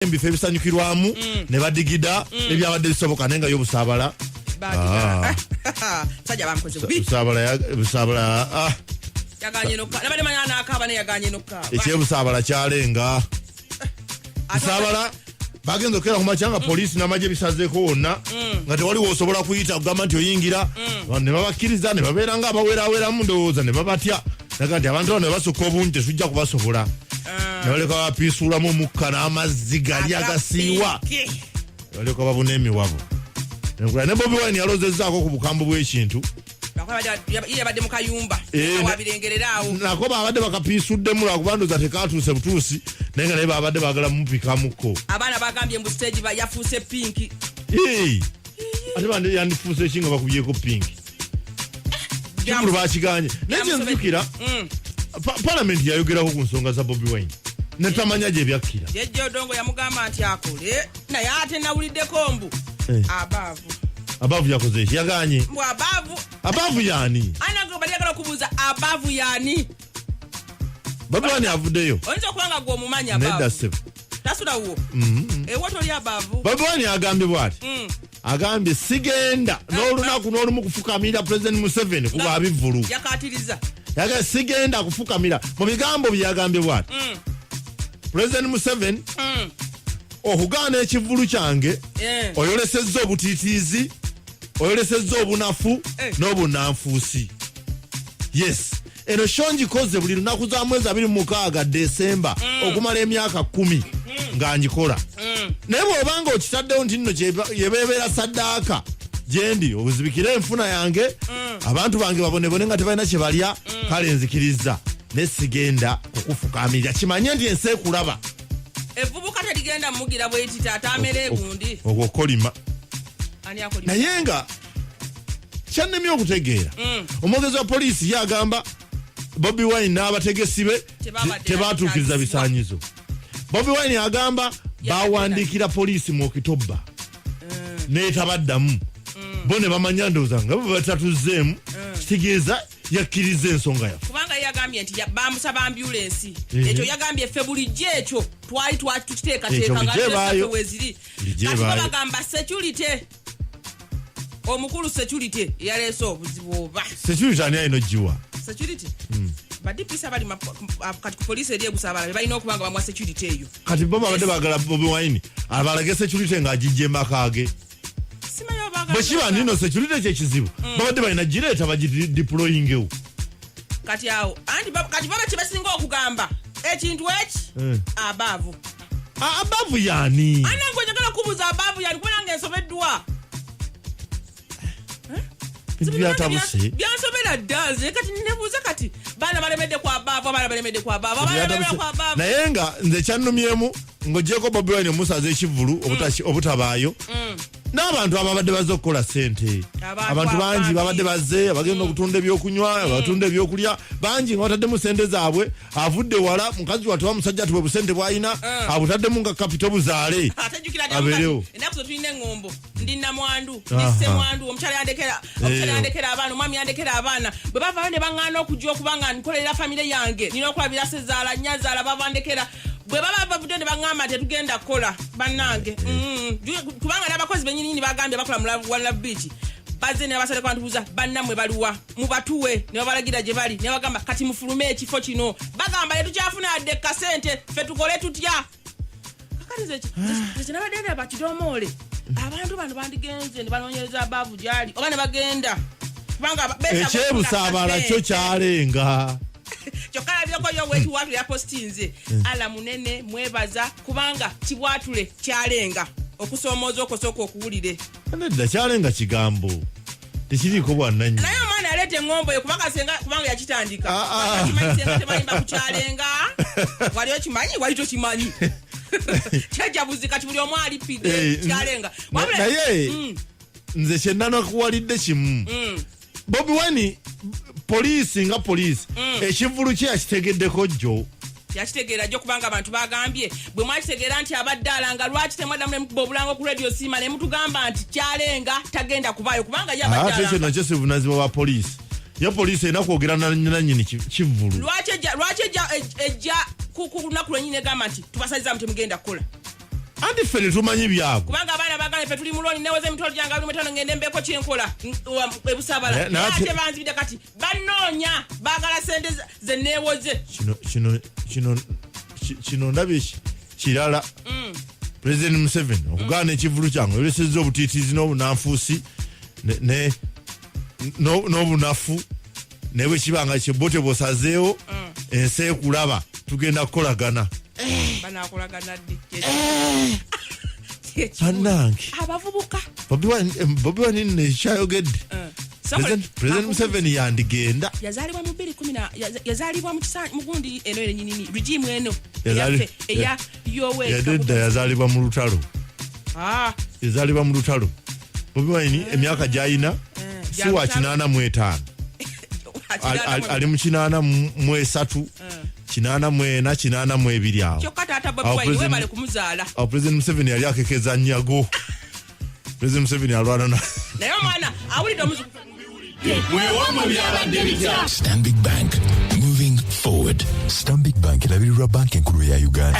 Ebifo ebisanyukirwamu ne badigida ebyabadde bisoboka nenga y'obusaabala sajja bankoze bi busaabala yaganye nokka nabade manyana akaba ne yaganye nokka ekyebusaabala kyalenga busaabala bagenze okera ku makyanga poliisi n'amagye bisazeeko wonna nga tewali woosobola kuyita kugamba nti oyingira ne babakkiriza ne babeera nga abaweeraweeramu ndowooza ne babatya naga nti abantu bano ne basukka obungi tesujja kubasobola ne baleka bapiisuulamu omukka n'amazzi gali agasiiwa baleka babuna emiwabo ne Bobi Wine yalozezzaako ku bukambu bw'ekintu yabadde mu kayumba wabirengereraawo nako babadde bakapiisuddemu lwakubandoza tekatuuse butuusi naye nga naye babadde baagala mumupikamuko abaana bagambye mbu stage yafuuse pinki ate bande yandifuuse eki nga bakubyeko pinki kimulu bakiganye naye kyenzukira palamenti yayogerako ku nsonga za Bobi Wine netamanya gye byakkira jejje Odongo yamugamba nti akole naye ate nawuliddeko mbu abavu yakoze eki yaganye mbu abavu yani anago bali yagala kubuuza abavu yani Bobi Wine avuddeyo oyinza okuba nga gwe omumanya abavu nedda ssebo tasulawo ewa toli abavu Bobi Wine agambye bw'ati agambye sigenda n'olunaku n'olumu kufukamira President Museveni kuba abivvulu yakatiriza yagambye sigenda kufukamira mu bigambo bye yagambye bw'ati President Museveni okugaana ekivvulu kyange oyolesezza obutiitiizi oyolesezza obunafu n'obunanfuusi yes eno sho ngikoze buli lunaku za mwezi 26 Desemba okumala emyaka 10 nga ngikola naye bw'obanga okitaddewo nti nno yebeebeera saddaaka gyendi obuzibikire enfuna yange abantu bange babonebone nga tebalina kye balya kale nzikiriza ne sigenda okufukamirira kimanye nti ensi ekulaba evubuka terigenda mugira bweti taata amere gundi ogwo kolima naye nga kyannemye okutegeera omwogezi wa poliisi yagamba Bobi Wine n'abategesi be tebatuukiriza bisaanyizo Bobi Wine agamba bawandiikira poliisi mu Okitoba neetabaddamu bo ne bamanya ndowooza nga bo batatuzzeemu kitegeeza yakkiriza ensonga yaffe kubanga yagambye nti bamusaba ambulensi ekyo yagambye ffe bulijjo ekyo twali tukiteekateeka nga weziri kati bagamba security omukulu security yaleese obuzibu oba security ani alina ogiwa security badipisa bali kati ku poliisi eri egusabala balina okuba nga bamuwa security eyo kati bo babadde baagala Bobi Wine abalage security ng'agijja emaka ge bwe kiba nino security kyekizibu babadde balina gireeta bagideployingewo kati awo kati baba kyebasinga okugamba ekintu eki abavu abavu yani anange njagala kubuuza abavu yani kubona nga ensobeddwa byansobera ddaze kati nebuuza kati baana balemedde ku abavu abaana balemedde ku abavu naye nga nze kyannumyemu ng'ogyeko Bobi Wine omusaza ekivvulu obutabaayo n'abantu ababadde bazze okukola ssente abantu bangi babadde bazze abagenda okutunda ebyokunywa abatunda ebyokulya bangi nga bataddemu ssente zaabwe avudde wala mukazi wattu wa musajja tuwe busente bw'alina abutaddemu nga kapito buzaale abeerewo ennaku zo tulina eŋŋombo ndi namwandu ndi ssemwandu omukyala yandekera abaana omwami yandekera abaana bwe bavaayo ne baŋŋaana okujja okuba nga nkolera famire yange nina okulabira sezaala nnyazaala bavandekera bwe baba bavudde ne baŋŋamba tetugenda kukola bannange kubanga n'abakozi bennyini bagambye bakola mu Walla Beach bazze ne babasaleko bantubuuza bannammwe baliwa mubatuwe ne babalagira gye bali ne bagamba kati mufulume ekifo kino bagamba tetukyafuna yadde kasente ffe tukole tutya kakati zenabadde bakidomoole abantu bano bandigenze ne banoonyereza abaavu gyali oba ne bagenda kubanga ekyebusaabala kyo kyalenga kyokka labyeko yo wekiwatule yapostinze ala munene mwebaza kubanga kibwatule kyalenga okusoomooza okosooka okuwulire nedda kyalenga kigambo tekiriiko bwannanyi naye omwana yaleeta eŋŋombo yo kubanga yakitandika kimanyisenga tebayimba ku kyalenga wali okimanyi wali tokimanyi kyajabuzika kibuli omu alipide kyalenga naye nze kyennanakuwalidde kimu Bobi Wine poliisi nga poliisi ekivvulu kye yakitegeddeko jjo yakitegeera jjo kubanga abantu bagambye bwe mwakitegeera nti abadde alanga lwaki temwaddamu ne mukuba obulango ku radio siima ne mutugamba nti kyalenga tagenda kuvaayo kubanga ye abadde alanga ekyo nakyo sibunazibwa bwa poliisi ya poliisi erina kwogera nannyini kivvulu lwaki ejja ku lunaku lwennyini egamba nti tubasaliza mu temugenda kukola anti ffe tetumanyi byago kubanga abaana bagala ffe tuli muloni neweza emitwalo gyange abiri mutaano ngende mbeko kyenkola ebusabala ate banzibidde kati banoonya baagala sente ze neewoze kino ndabye kirala President Museveni okugaana ekivulu kyange olesezza obutiitiizi n'obunanfuusi n'obunafu naye bwe kibanga kyebote bosazeewo ensi ekulaba tugenda kukolagana bannange abavubuka Bobi Wine nekyayogedde President Museveni yandigenda yazaalibwa mu 2010 yazaalibwa mu gundi eno enyinini regime eno eya yadedda yazaalibwa mu lutalo yazaalibwa mu lutalo Bobi Wine emyaka gy'ayina si wa 85 ali mu 83 84 awo kyokka taata Bobi Wine webale kumuzaala awo President Museveni yali akekeza nnyago President Museveni alwana naye omwana awulidde omuziku Stanbic Bank, moving forward. Stanbic Bank elabirirwa bank enkulu ya Uganda.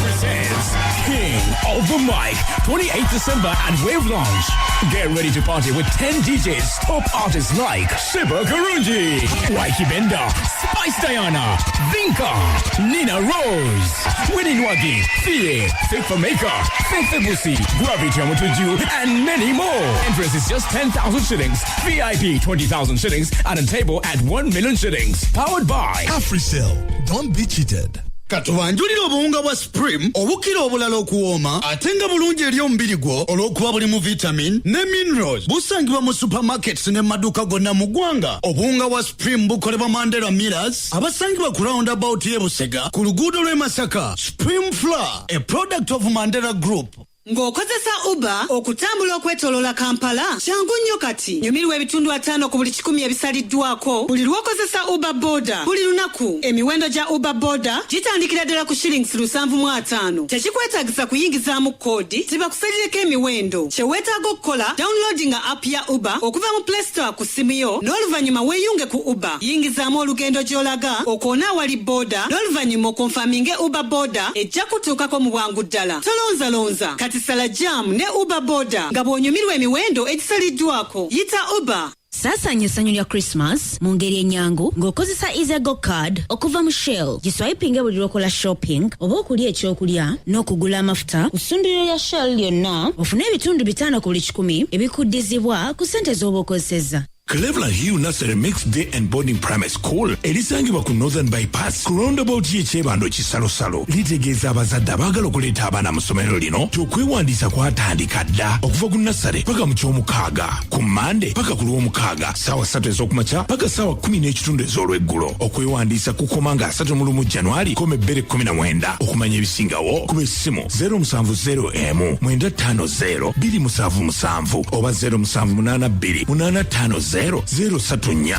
Presents King of the Mic, 28th December at Wave Lounge. Get ready to party with 10 DJs, top artists like Siba Karunji, Waiki Benda, Spice Diana, Vinka, Nina Rose, Winnie Nwagi, Fie, Fake for Maker, Fake Febusi, Gravity Amutuju, and many more. Entrance is just 10,000 shillings. VIP 20,000 shillings and a table at 1 million shillings. Powered by AfriCell. Don't be cheated. Katubanjulira obuwunga bwa Supreme obukira obulala okuwooma ate nga bulungi eri omubiri gwo olw'okuba bulimu vitamin ne minerals busangibwa mu supermarkets ne maduuka gonna mu ggwanga. Obuwunga bwa Supreme bukolebwa Mandela Millers abasangibwa ku roundabout y'e Busega ku luguudo lw'e Masaka. Supreme Flour, a product of Mandela Group. Ng'okozesa Uber okutambula okwetoloola Kampala kyangu nnyo kati. Nyumirwa ebitundu 5 ku buli 10 ebisaliddwako buli lw'okozesa Uber Boda buli lunaku. Emiwendo gya Uber Boda gitandikira ddala ku shillings 750. Tekikwetaagisa kuyingizaamu koodi tibakusalireko emiwendo. Kye weetaaga okukola downloadinga app ya Uber okuva mu Play Store ku simu yo n'oluvannyuma weeyunge ku Uber. Yingizaamu olugendo gy'olaga okoona awali Boda n'oluvannyuma okonfaminge Uber Boda ejja kutuukako mu bwangu ddala. Tolonzalonza Sala jam ne Uber Boda nga bw'onyumirwa emiwendo egisaliddwako yita Uber. Sasa nyesanyo lya Christmas mu ngeri enyangu ng'okozesa Easygo card okuva mu Shell giswipinge buli lw'okola shopping oba okulya ekyokulya n'okugula amafuta ku ssundiro lya Shell lyonna ofune ebitundu 5 ku buli 10 ebikuddizibwa ku ssente z'oba okozesezza. Cleveland Hill Nursery Mixed Day and Boarding Primary School erisangibwa ku Northern Bypass ku roundabout y'ekyebando kisalosalo litegeeza abazadde abaagala okuleeta abaana mu ssomero lino okwewandiisa kwatandika dda okuva ku nasale paka mu ky'omukaaga ku Mande paka ku lw'omukaaga ssaawa 3 ez'okumakya paka ssaawa 10 ez'olweggulo. okwewandiisa kukoma nga 31 January 2019. okumanya ebisingawo kuba essimu 070 950 277 oba 0782 850 034.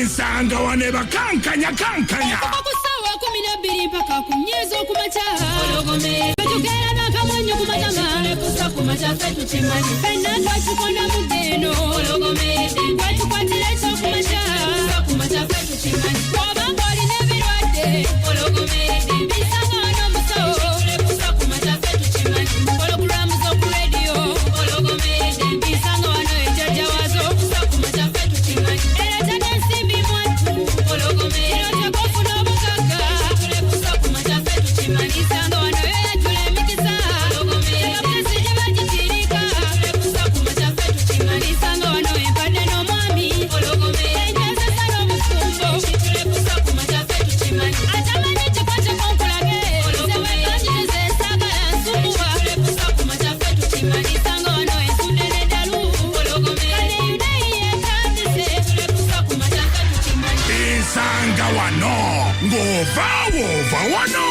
Nsanga wane bakankanya kusawa 12 mpaka ku myezo kumacha ologome betugera nakamonyo kumatama kusa kumacha fetu chimanyi pena twachikonda mudeno ologome twachikwatira ekyo kumacha kusa kumacha fetu chimanyi wabangoli nebirwadde ologome bisanga wano musawo kusa kumacha fetu chimanyi ologulamu zoku radio ologome bisanga wano ejaja wazo kusa kumacha fetu chimanyi era tana simbi mwantu ologome era takofuna obugaga kusa kumacha fetu chimanyi sanga wano yetule mikisa ologome kapesi jabajitirika kusa kumacha fetu chimanyi sanga wano empande n'omwami ologome enjaza sana omufumbo kusa kumacha fetu chimanyi atamanyi kikwate konkulage ologome kanjirize sagala nsumuwa kusa kumacha fetu chimanyi sanga wano ensundere dalu ologome kale yunaye kandise kusa kumacha fetu chimanyi Nsanga wano ng'ova wano.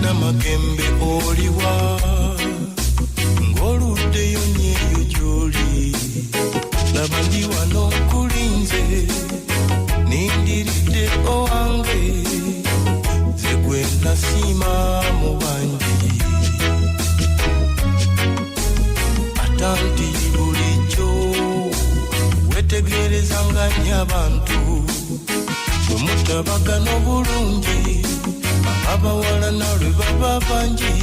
Namakembe oliwa ng'oluddeyo nyeyo gy'oli laba ndi wano kulinze nindiridde owange ze gwe nasiima mu bangi atanti bulijjo wetegereza nga nnyaba abantu bwe mutabagana obulungi abawala nalwe baba bangi